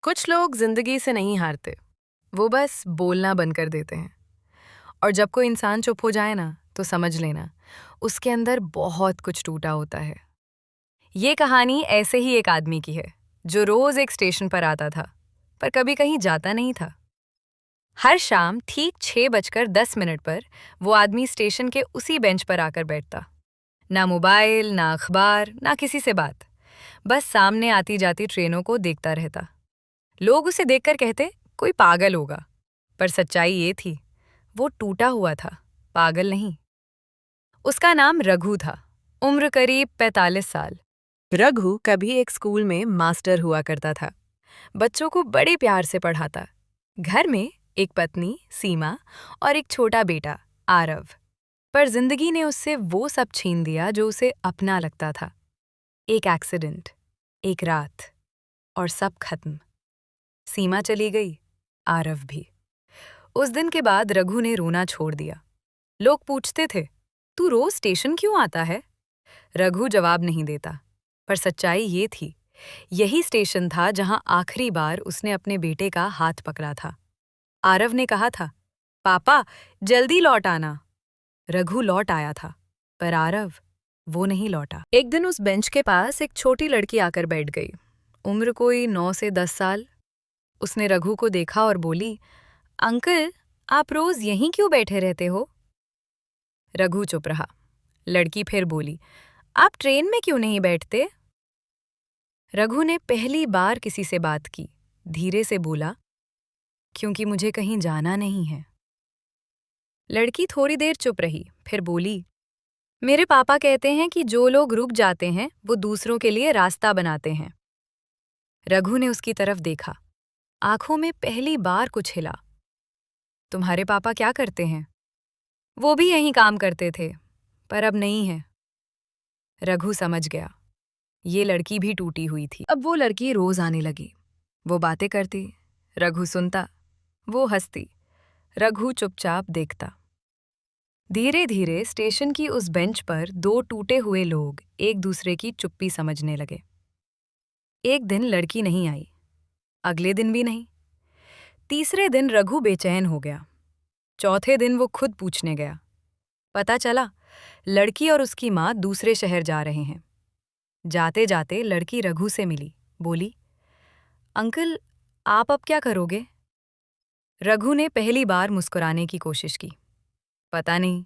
कुछ लोग जिंदगी से नहीं हारते, वो बस बोलना बंद कर देते हैं। और जब कोई इंसान चुप हो जाए ना, तो समझ लेना उसके अंदर बहुत कुछ टूटा होता है। ये कहानी ऐसे ही एक आदमी की है, जो रोज एक स्टेशन पर आता था, पर कभी कहीं जाता नहीं था। हर शाम ठीक 6:10 पर वो आदमी स्टेशन के उसी बेंच पर आकर बैठता। ना मोबाइल, ना अखबार, ना किसी से बात, बस सामने आती जाती ट्रेनों को देखता रहता। लोग उसे देखकर कहते कोई पागल होगा, पर सच्चाई ये थी, वो टूटा हुआ था, पागल नहीं। उसका नाम रघु था, उम्र करीब 45 साल। रघु कभी एक स्कूल में मास्टर हुआ करता था, बच्चों को बड़े प्यार से पढ़ाता। घर में एक पत्नी सीमा और एक छोटा बेटा आरव। पर जिंदगी ने उससे वो सब छीन दिया जो उसे अपना लगता था। एक एक्सीडेंट, एक रात, और सब खत्म। सीमा चली गई, आरव भी। उस दिन के बाद रघु ने रोना छोड़ दिया। लोग पूछते थे, तू रोज स्टेशन क्यों आता है? रघु जवाब नहीं देता, पर सच्चाई ये थी, यही स्टेशन था जहां आखिरी बार उसने अपने बेटे का हाथ पकड़ा था। आरव ने कहा था, पापा जल्दी लौट आना। रघु लौट आया था, पर आरव वो नहीं लौटा। एक दिन उस बेंच के पास एक छोटी लड़की आकर बैठ गई, उम्र कोई 9 से 10 साल। उसने रघु को देखा और बोली, अंकल, आप रोज यहीं क्यों बैठे रहते हो? रघु चुप रहा। लड़की फिर बोली, आप ट्रेन में क्यों नहीं बैठते? रघु ने पहली बार किसी से बात की, धीरे से बोला, क्योंकि मुझे कहीं जाना नहीं है। लड़की थोड़ी देर चुप रही, फिर बोली, मेरे पापा कहते हैं कि जो लोग रुक जाते हैं वो दूसरों के लिए रास्ता बनाते हैं। रघु ने उसकी तरफ देखा, आंखों में पहली बार कुछ हिला। तुम्हारे पापा क्या करते हैं? वो भी यहीं काम करते थे, पर अब नहीं है। रघु समझ गया, ये लड़की भी टूटी हुई थी। अब वो लड़की रोज आने लगी, वो बातें करती, रघु सुनता, वो हंसती, रघु चुपचाप देखता। धीरे धीरे स्टेशन की उस बेंच पर दो टूटे हुए लोग एक दूसरे की चुप्पी समझने लगे। एक दिन लड़की नहीं आई, अगले दिन भी नहीं। तीसरे दिन रघु बेचैन हो गया। चौथे दिन वो खुद पूछने गया। पता चला, लड़की और उसकी माँ दूसरे शहर जा रहे हैं। जाते जाते लड़की रघु से मिली, बोली, अंकल, आप अब क्या करोगे? रघु ने पहली बार मुस्कुराने की कोशिश की। पता नहीं।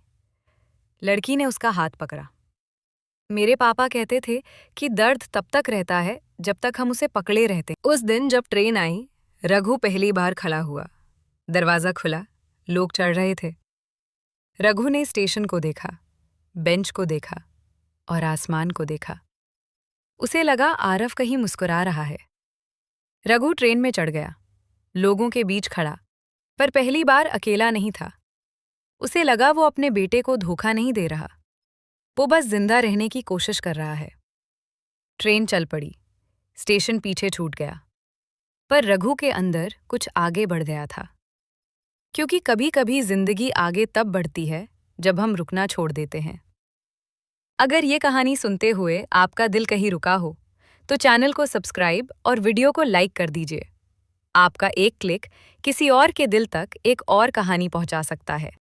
लड़की ने उसका हाथ पकड़ा। मेरे पापा कहते थे कि दर्द तब तक रहता है जब तक हम उसे पकड़े रहते। उस दिन जब ट्रेन आई, रघु पहली बार खड़ा हुआ। दरवाजा खुला, लोग चढ़ रहे थे। रघु ने स्टेशन को देखा, बेंच को देखा और आसमान को देखा। उसे लगा आरव कहीं मुस्कुरा रहा है। रघु ट्रेन में चढ़ गया, लोगों के बीच खड़ा, पर पहली बार अकेला नहीं था। उसे लगा वो अपने बेटे को धोखा नहीं दे रहा, वो बस जिंदा रहने की कोशिश कर रहा है। ट्रेन चल पड़ी, स्टेशन पीछे छूट गया, पर रघु के अंदर कुछ आगे बढ़ गया था। क्योंकि कभी कभी जिंदगी आगे तब बढ़ती है जब हम रुकना छोड़ देते हैं। अगर ये कहानी सुनते हुए आपका दिल कहीं रुका हो, तो चैनल को सब्सक्राइब और वीडियो को लाइक कर दीजिए। आपका एक क्लिक किसी और के दिल तक एक और कहानी पहुंचा सकता है।